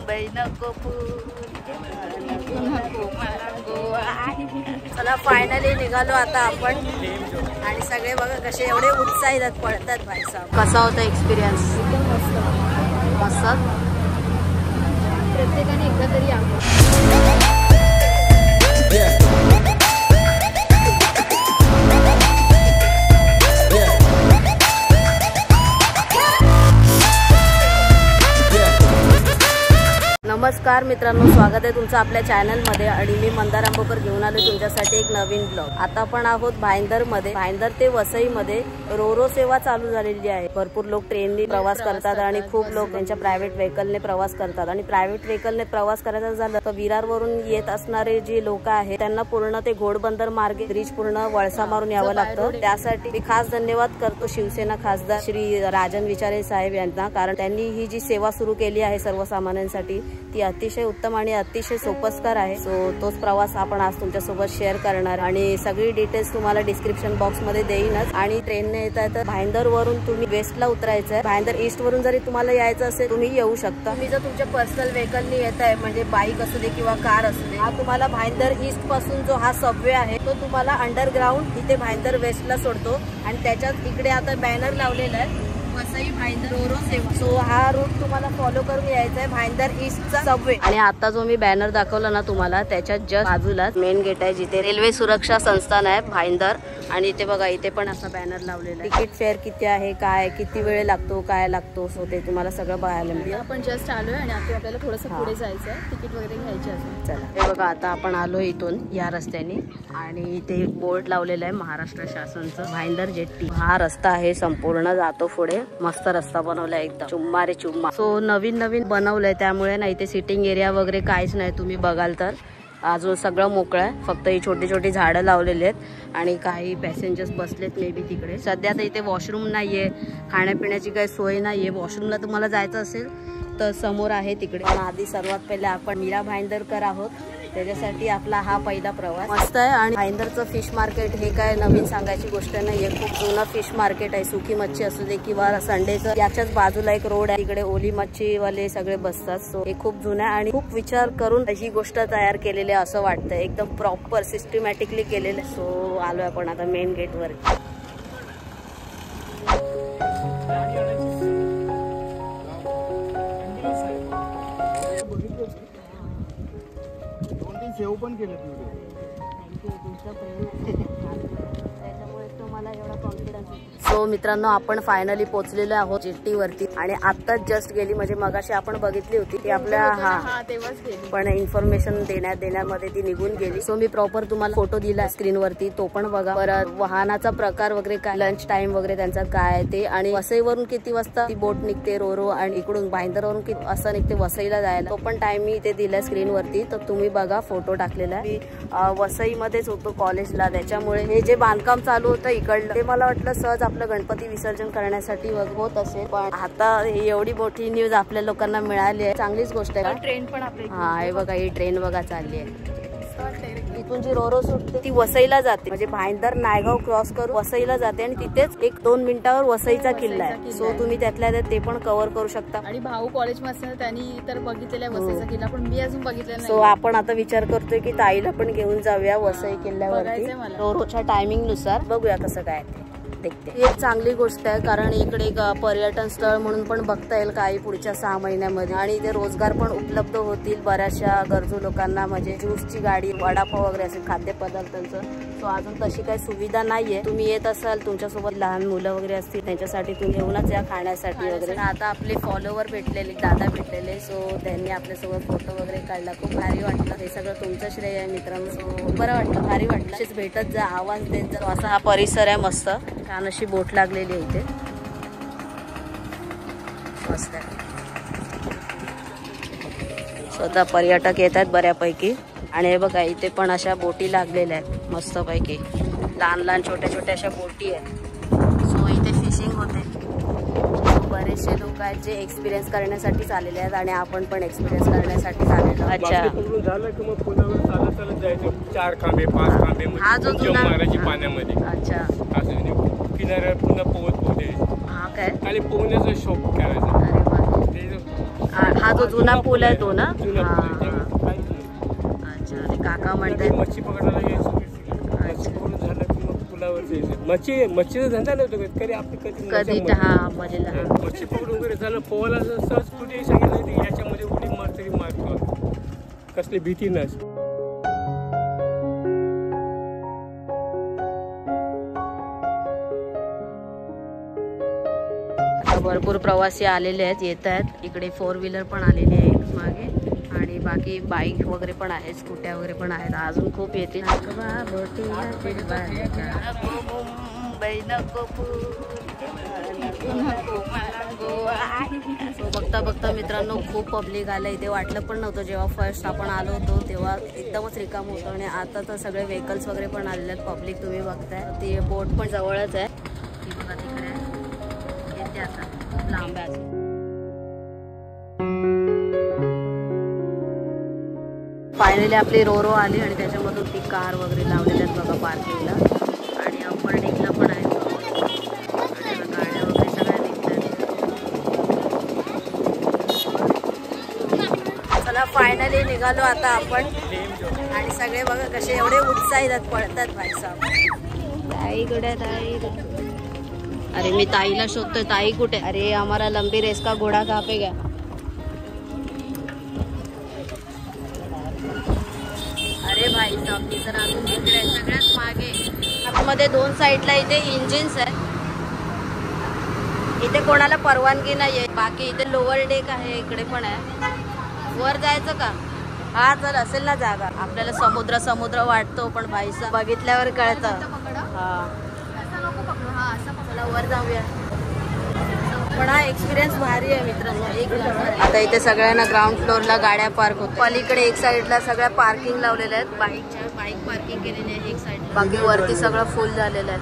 मुंबई नको चला फायनली निघालो आता आपण आणि सगळे बघा कसे एवढे उत्साहित पळतात भाई साहेब. कसा होता एक्सपिरियन्स? मस्त. प्रत्येकाने एकदा तरी यावं. नमस्कार मित्रांनो, स्वागत आहे तुमचं आपल्या चॅनलमध्ये आणि मी मंदार आंबोकर घेऊन आलो तुमच्यासाठी एक नवीन ब्लॉग. आता आपण आहोत भाईंदरमध्ये. भाईंदर ते वसईमध्ये रोरो सेवा चालू झालेली आहे. भरपूर लोक ट्रेनने प्रवास करतात आणि खूप लोक त्यांच्या प्रायव्हेट व्हेकलने प्रवास करतात. आणि प्रायव्हेट व्हेकलने प्रवास करायचा झालं तर विरारवरून येत असणारे जे लोक आहेत त्यांना पूर्ण ते घोडबंदर मार्गे ब्रिज पूर्ण वळसा मारून यावं लागतं. त्यासाठी मी खास धन्यवाद करतो शिवसेना खासदार श्री राजन विचारे साहेब यांना, कारण त्यांनी ही जी सेवा सुरू केली आहे सर्वसामान्यांसाठी ती अतिशय उत्तम आणि अतिशय सोपस्कर आहे. सो तोच प्रवास आपण आज तुमच्यासोबत शेअर करणार आणि सगळी डिटेल्स तुम्हाला डिस्क्रिप्शन बॉक्स मध्ये देईनच. आणि ट्रेनने येत आहे तर भाईंदर वरून तुम्ही वेस्टला उतरायचं आहे. भाईंदर ईस्ट वरून जरी तुम्हाला यायचं असेल तुम्ही येऊ शकता. तुम्ही जर तुमच्या पर्सनल व्हेकलने येत आहे म्हणजे बाईक असू दे किंवा कार असू दे, हा तुम्हाला भाईंदर ईस्ट पासून जो हा सबवे आहे तो तुम्हाला अंडरग्राउंड इथे भाईंदर वेस्टला सोडतो. आणि त्याच्यात इकडे आता बॅनर लावलेला आहे वसई भाईंदर रोरो सेवा. सो हा रूट तुम्हाला फॉलो करून यायचा आहे भाईंदर ईस्टचा सबवे. आणि आता जो मी बॅनर दाखवला ना तुम्हाला त्याच्यात जस्ट बाजूलाच मेन गेट आहे जिथे रेल्वे सुरक्षा संस्थान आहे भाईंदर. आणि इथे बघा इथे पण असा बॅनर लावलेला आहे. तिकीट फेअर किती आहे, काय किती वेळ लागतो, काय लागतो, सो ते तुम्हाला सगळं बघायला मिळेल. आपण जस्ट आलोय आणि आता आपल्याला थोडंसं पुढे जायचं आहे, तिकीट वगैरे घ्यायचे असेल. चला हे बघा आता आपण आलो इथून या रस्त्याने आणि इथे बोर्ड लावलेला आहे महाराष्ट्र शासनचं भाईंदर जेट्टी. हा रस्ता आहे संपूर्ण जातो पुढे. मस्त रस्ता बनवलाय एकदम चुम्मा रे चुम्मा. सो नवीन बनवलंय त्यामुळे ना इथे सिटिंग एरिया वगैरे काहीच नाही. तुम्ही बघाल तर अजून सगळं मोकळं आहे. फक्त ही छोटी छोटी झाडं लावलेली आहेत आणि काही पॅसेंजर्स बसलेत मे बी तिकडे. सध्या तर इथे वॉशरूम नाहीये, खाण्यापिण्याची काही सोय नाहीये. वॉशरूमला तुम्हाला जायचं असेल तर समोर आहे तिकडे. पण आधी सर्वात पहिले आपण मीरा भाईंदरकर आहोत, त्याच्यासाठी आपला हा पहिला प्रवास. मस्त आहे. आणि भाईंदरचं फिश मार्केट हे काय नवीन सांगायची गोष्ट नाहीये. खूप जुनं फिश मार्केट आहे. सुकी मच्छी असू दे किंवा संडेचं. याच्याच बाजूला एक रोड आहे, तिकडे ओली मच्छीवाले सगळे बसतात. सो हे खूप जुनं आहे आणि खूप विचार करून ही गोष्ट तयार केलेली आहे असं वाटतं. एकदम प्रॉपर सिस्टमॅटिकली केलेलं. सो आलोय आपण आता मेन गेट वर. सेव पण केले त्याच्यामुळे तुम्हाला एवढा कॉन्फिडन्स. सो मित्रांनो आपण फायनली पोहोचलेलो आहोत जेट्टी वरती आणि आत्ताच जस्ट गेली म्हणजे मगाशी आपण बघितली होती की आपल्या हा तेव्हाच गेली पण इन्फॉर्मेशन देण्यामध्ये ती निघून गेली. सो मी प्रॉपर तुम्हाला फोटो दिला स्क्रीन वरती, तो पण बघा. परत वाहनाचा प्रकार वगैरे काय, लंच टाइम वगैरे त्यांचा काय ते, आणि वसईवरून किती वाजता ती बोट निघते रोरो आणि इकडून भाईंदरवरून किती असं निघते वसईला जायला, तो पण टाइम मी इथे दिलाय स्क्रीन वरती. तर तुम्ही बघा फोटो टाकलेला आहे. वसईमध्येच होतो कॉलेजला, त्याच्यामुळे हे जे बांधकाम चालू होतं इकडलं ते मला वाटलं सहज आपलं गणपती विसर्जन करण्यासाठी होत असेल. पण आता एवढी मोठी न्यूज आपल्या लोकांना मिळाली आहे, चांगलीच गोष्ट आहे. ट्रेन पण आपली हा हे बघा ही ट्रेन बघा चालली आहे. इथून जी रोरो सुटते ती वसईला जाते म्हणजे भाईंदर नायगाव क्रॉस करून वसईला जाते आणि तिथेच 1-2 मिनिटावर वसईचा किल्ला आहे. सो तुम्ही त्यातल्या त्यात ते पण कव्हर करू शकता. आणि भाऊ कॉलेज मध्ये त्यांनी तर बघितलेला आहे वसईचा किल्ला, पण मी अजून बघितलेला नाही. सो आपण आता विचार करतोय की ताईला पण घेऊन जाऊया वसई किल्ल्यावरती रोरोच्या टायमिंग नुसार. बघूया कसं काय ते. ही एक चांगली गोष्ट आहे कारण इकडे एक पर्यटन स्थळ म्हणून पण बघता येईल काही पुढच्या 6 महिन्यामध्ये. आणि इथे रोजगार पण उपलब्ध होतील बऱ्याचशा गरजू लोकांना, म्हणजे ज्यूसची गाडी, वडापाव वगैरे असेल खाद्यपदार्थांचं. सो अजून तशी काही सुविधा नाहीये. तुम्ही येत असाल तुमच्यासोबत लहान मुलं वगैरे असतील त्यांच्यासाठी तुम्ही घेऊनच या खाण्यासाठी वगैरे. आता आपले फॉलोवर भेटलेले, दादा भेटलेले, सो त्यांनी आपल्यासोबत फोटो वगैरे काढला. खूप भारी वाटलं. हे सगळं तुमचं श्रेय आहे मित्रांनो. सो बरं वाटलं, भारी वाटलं. असेच भेटत जा, आवाज देत जा. असा हा परिसर आहे मस्त, छान अशी बोट लागलेली आहे इथे, मस्त आहे. स्वतः पर्यटक येतात बऱ्यापैकी. आणि हे बघा इथे पण अशा बोटी लागलेल्या आहेत मस्त पैकी, लहान लहान छोट्या छोट्या अशा बोटी आहेत. सो इथे फिशिंग होते. बरेचसे लोक आहेत जे एक्सपिरियन्स करण्यासाठी आलेले आहेत आणि आपण पण एक्सपिरियन्स करण्यासाठी आलेलो. अच्छा झालं की मग पुलावर चालत जायचं 4 खांबे 5 खांबे हा जो जुना पाण्यामध्ये. अच्छा किनाऱ्यावर पुन्हा पोहत हा काय आणि पोहण्याचा शौक करायचा. हा जो जुना पूल आहे तो ना? जुना हा, पूल आहे. हा. काहीच नाही. अच्छा, आणि काका कधी म्हणतात मच्छी पकडायला यायचो. मच्छी पकडून झालं की मग पुलावर जायचं. मच्छीचा धंदा नव्हतो कधी आपली कधी कधी हा मजेला. मच्छी पकडून वगैरे झालं पोहायला सहज कुठेही सांगितलं की याच्यामध्ये उडी मार तरी मारतो. कसली भीती नसते. भरपूर प्रवासी आलेले आहेत, येत आहेत. इकडे 4 व्हीलर पण आलेली आहे मागे, आणि बाकी बाईक वगैरे पण आहेत, स्कूट्या वगैरे पण आहेत. अजून खूप येतील. बघता बघता मित्रांनो खूप पब्लिक आलं. इथे वाटलं पण नव्हतं जेव्हा फर्स्ट आपण आलो होतो तेव्हा एकदमच रिकाम होतं, आणि आता तर सगळे व्हेकल्स वगैरे पण आलेले आहेत. पब्लिक तुम्ही बघताय, ती बोट पण जवळच आहे. ती बघा तिकडे येते आता लांब आहे. फायनली आपली रोरो आली, आणि त्याच्यामधून ती कार वगैरे लावलेल्या आहेत बघा पार्किंगला, आणि अप्पर डेकला पण आहे. गाड्या वगैरे सगळ्या निघतात. चला फायनली निघालो आता आपण, आणि सगळे बघा कसे एवढे उत्साहित आहेत, पळतात भाई साहेब. ताईकडे ताई. अरे मी ताईला शोधतोय, ताई कुठे? अरे हमारा लंबी रेस का घोडा कहाँ पे गया? अरे भाई साहब, मी तर अजून तिकडे सगळ्यात मागे. आतमध्ये 2 साईडला इथे इंजिन्स आहे. इथे कोणाला परवानगी नाहीये. बाकी इथे लोअर डेक आहे, इकडे पण आहे. वर जायचं का? हा चल, असेल ना जागा. आपल्याला समुद्र समुद्र वाटतो, पण भाई साहब बघितल्यावर कळतं. हा चला वर जाऊया. पण हा एक्सपिरियन्स भारी आहे मित्रांनो, एक नंबर. आता इथे सगळ्यांना ग्राउंड फ्लोअरला गाड्या पार्क होतात. पलीकडे एक साईडला सगळ्या पार्किंग लावलेल्या आहेत, बाईक पार्किंग केलेली आहे एक साईड. बाकी वरती सगळं फुल झालेलं आहे.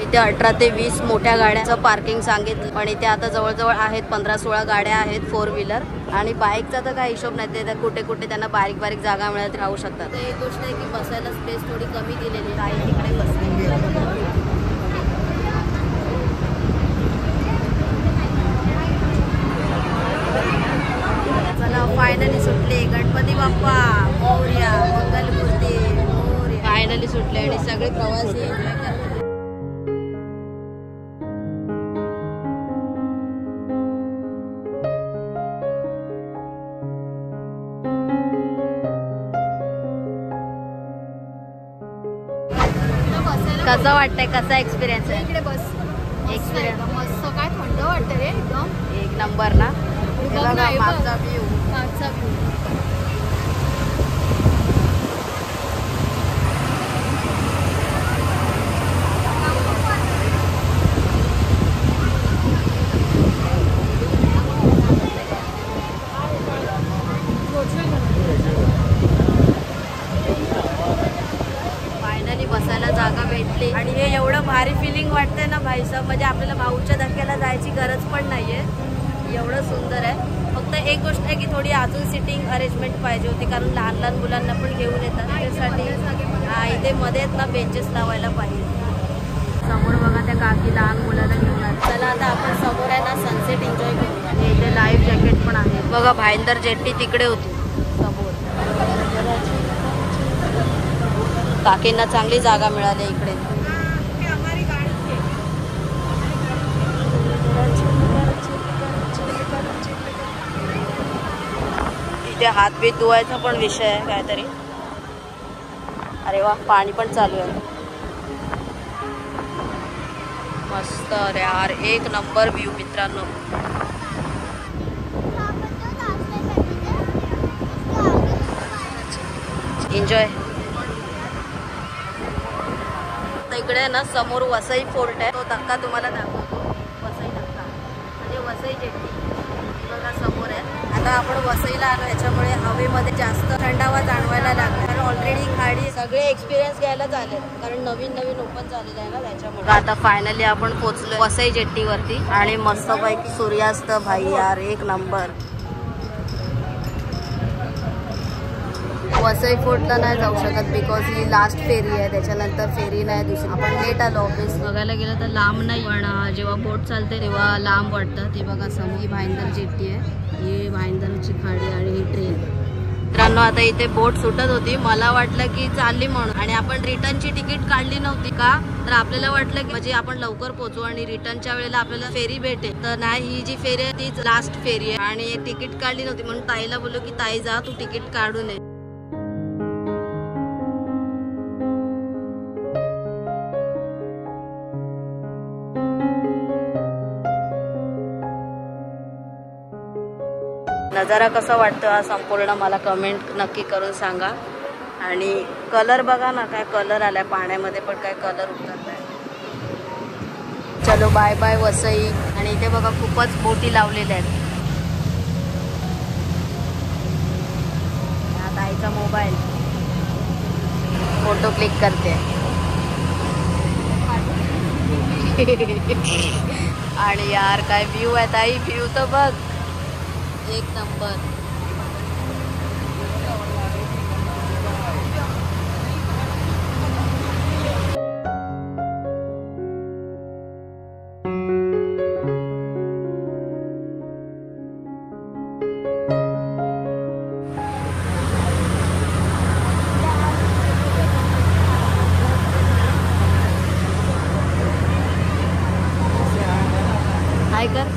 इथे 18 ते 20 मोठ्या गाड्यांचं पार्किंग सांगितलं, पण इथे आता जवळजवळ आहेत 15-16 गाड्या आहेत 4 व्हीलर. आणि बाईकचा तर काही हिशोब नाही, ते कुठे कुठे त्यांना बारीक बारीक जागा मिळत राहू शकतात. एक गोष्ट आहे की बसायला स्पेस थोडी कमी दिलेली आहे, तिकडे बसली. चला फायनली सुटले. गणपती बाप्पा मोरया, मंगलमूर्ती मोरया. फायनली सुटले, आणि सगळे प्रवासी एन्जॉय करतात. कसं वाटतंय, कसा एक्सपिरियन्स आहे? इकडे बस एक्सपिरियन्स मस्त, काय थंड वाटतं रे एकदम. एक नंबर ना. मागचा व्ह्यू. फायनली बसायला जागा भेटली, आणि हे एवढं भारी फिलिंग वाटतंय ना भाई साहब, म्हणजे आपल्याला भाऊच्या धक्क्याला जायची गरज पण नाहीये. एवढं सुंदर आहे. फक्त एक गोष्ट आहे की थोडी अजून सिटिंग अरेंजमेंट पाहिजे होती, कारण लहान लहान मुलांना पण घेऊन येतात त्यासाठी. हा इथे मध्ये ना बेंचेस लावायला पाहिजे. समोर बघा त्या काकी लहान मुलाला घेऊन आले. चला आता आपण समोर आहे ना सनसेट एन्जॉय करूया. इथे लाईव्ह जॅकेट पण आहे बघा. भाईंदर जेट्टी तिकडे होती समोर. काकींना चांगली जागा मिळाली इकडे. इथे हात बीत धुवायचा पण विषय आहे काहीतरी. अरे वा, पाणी पण चालू आहे मस्त. अरे यार एक नंबर व्ह्यू मित्रांनो. एन्जॉय. इकडे ना समोर वसई फोर्ट आहे, तो धक्का तुम्हाला दाखवतो. वसई धक्का म्हणजे वसई जेट्टी बघा समोर आहे. आता आपण वसईला आलो, याच्यामुळे हवेमध्ये जास्त थंडावा जाणवायला लागला, कारण ऑलरेडी खाडी सगळे एक्सपिरियन्स घ्यायला झाले, कारण नवीन नवीन ओपन झालेलं आहे ना त्याच्यामुळे. आता फायनली आपण पोहोचलो वसई जेट्टीवरती, आणि मस्तपैकी सूर्यास्त भाई यार एक नंबर. वसई फोर्टला नाही जाऊ शकत बिकॉज ही लास्ट फेरी आहे, त्याच्यानंतर फेरी नाही दुसरी. आपण लेट आलो ऑफिस. बघायला गेलं तर लांब नाही, पण जेव्हा बोट चालते तेव्हा लांब वाटतं. ते बघा समोर ही भाईंदर जेट्टी आहे, ही भाईंदरची खाडी आणि ही ट्रेन. मित्रांनो आता इथे बोट सुटत होती, मला वाटलं की चालली म्हणून, आणि आपण रिटर्नची तिकीट काढली नव्हती का, तर आपल्याला वाटलं की म्हणजे आपण लवकर पोहोचू आणि रिटर्नच्या वेळेला आपल्याला फेरी भेटेल. तर नाही, ही जी फेरी आहे तीच लास्ट फेरी आहे आणि तिकीट काढली नव्हती म्हणून ताईला बोललो की ताई जा तू तिकीट काढू नये. नजारा कसा वाटतो हा संपूर्ण मला कमेंट नक्की करून सांगा. आणि कलर बघा ना, काय कलर आलाय पाण्यामध्ये, पण काय कलर उतरलाय. चलो बाय बाय वसई. आणि इथे बघा खूपच बोटी लावलेल्या आहेत. आता आईचा मोबाईल फोटो क्लिक करते आणि यार काय व्ह्यू आहे ताई, व्ह्यू तर बघ एक नंबर. हाय कर,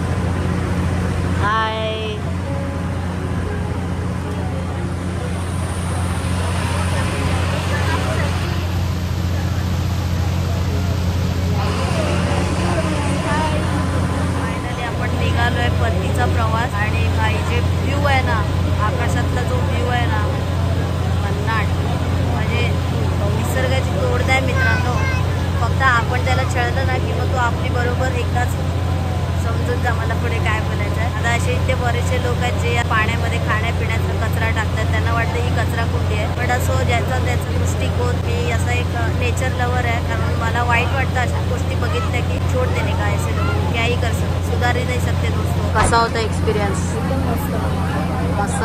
हाय. परतीचा प्रवास आणि भाई जे व्ह्यू आहे ना, आकाशातला जो व्ह्यू आहे ना, भन्नाट. म्हणजे निसर्गाची तोड आहे मित्रांनो. फक्त आपण त्याला छळलं ना की मग तो आपली बरोबर एकदाच समजून जा मला पुढे काय बोलायचं आहे. आता असे इथे बरेचसे लोक आहेत जे पाण्यामध्ये खाण्यापिण्याचा कचरा टाकतात, त्यांना वाटतं ही कचरा कुंडी आहे. पण असो ज्याचा त्याचा दृष्टिकोन, मी असा एक नेचर लवर आहे, कारण मला वाईट वाटतं अशा गोष्टी बघितल्या की छोड़ देणे का ऐसे लोग क्याही कर सकते, सुधार ही नाही सकते दोस्तों. कसा होता एक्सपिरियन्स? मस्त.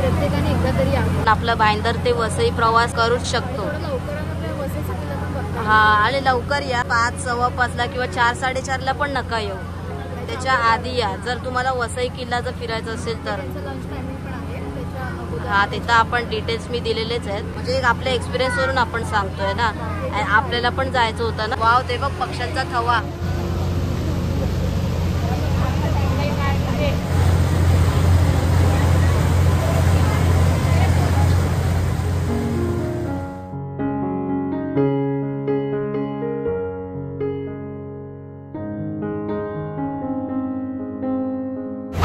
प्रत्येकाने एकदा तरी आपला भाईंदर ते वसई प्रवास करूच शकतो. हा, आणि लवकर या, 5, 5:15 किंवा 4, 4:30 पण नका येऊ, त्याच्या आधी या जर तुम्हाला वसई किल्ला जर फिरायचा असेल तर. हा, तिथं आपण डिटेल्स मी दिलेलेच आहेत, म्हणजे आपल्या एक्सपिरियन्स वरून आपण सांगतोय ना. आपल्याला पण जायचं होतं ना. वाव, ते बघ पक्ष्यांचा थवा.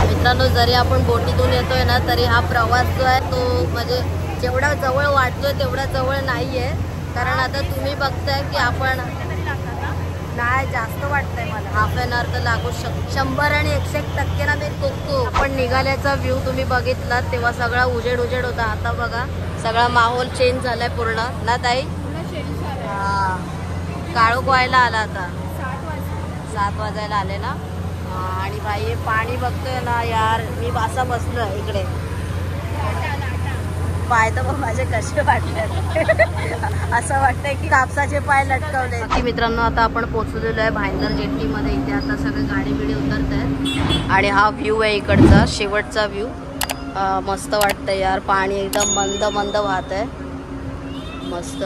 मित्रांनो, जरी आपण बोटीतून येतोय ना तरी हा प्रवास जो आहे तो म्हणजे जेवढा जवळ वाटतोय तेवढा जवळ नाहीये. कारण आता तुम्ही बघताय की आपण नाही, जास्त वाटतंय मला. हाफ एन आवर तर लागू शकतो. 100 आणि 101% ना मी कोकतो. आपण निघाल्याचा व्ह्यू तुम्ही बघितला तेव्हा सगळा उजेड होता. आता बघा सगळा माहोल चेंज झालाय पूर्ण ना ताई. हा, काळोख व्हायला आला. आता 7 वाजायला आले ना. आणि भाई पाणी बघतोय ना यार, मी असा बसलो इकडे, पाय तर माझे कसे वाटले असं वाटतंय की कापसाचे पाय लटकवले. बाकी मित्रांनो, आता आपण पोहोचलेलो आहे भाईंदर जेट्टीमध्ये. इथे आता सगळे गाडी बिडी उतरत आहेत आणि हा व्ह्यू आहे इकडचा, शेवटचा व्ह्यू. मस्त वाटतंय यार, पाणी एकदम मंद वाहत आहे, मस्त.